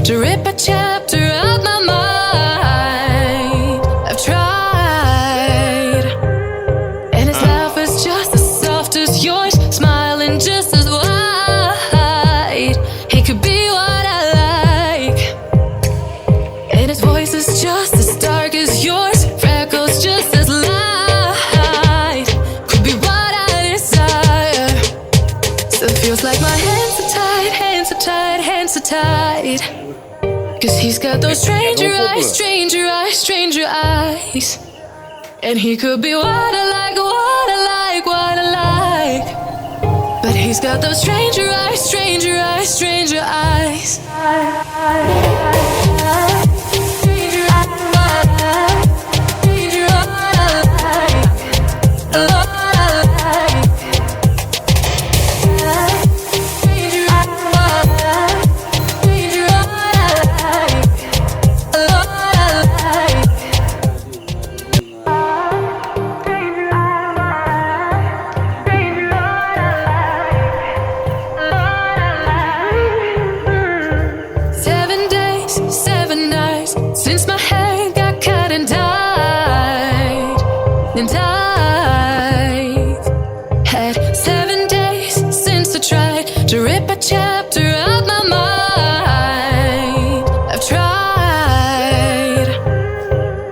to rip a chapter out my mind. I've tried, and his laugh is just as soft as yours, smiling just as wide. He could be what I like, and his voice is just as dark as yours, freckles just as light. Could be what I desire. Still feels like my hands are tied, hands are tied, hands are tied. Cause he's got those stranger eyes, stranger eyes, stranger eyes. And he could be what I like, what I like, what I like. But he's got those stranger eyes, stranger eyes, stranger eyes. Stranger eyes, stranger eyes. Since my hair got cut and dyed, and I've had 7 days since I tried to rip a chapter out my mind. I've tried,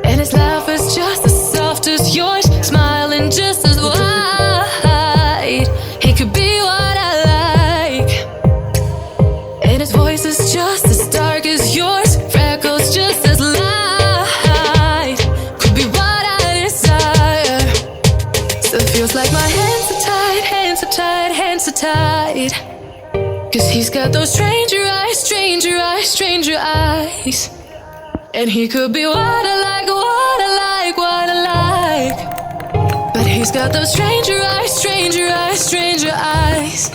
and his laugh is just as soft as yours, smiling just as wide. He could be what I like, and his voice is just as dark as yours, freckles just as light. Could be what I desire. Still feels like my hands are tied, hands are tied, hands are tied. Cause he's got those stranger eyes, stranger eyes, stranger eyes. And he could be what I like, what I like, what I like. But he's got those stranger eyes, stranger eyes, stranger eyes.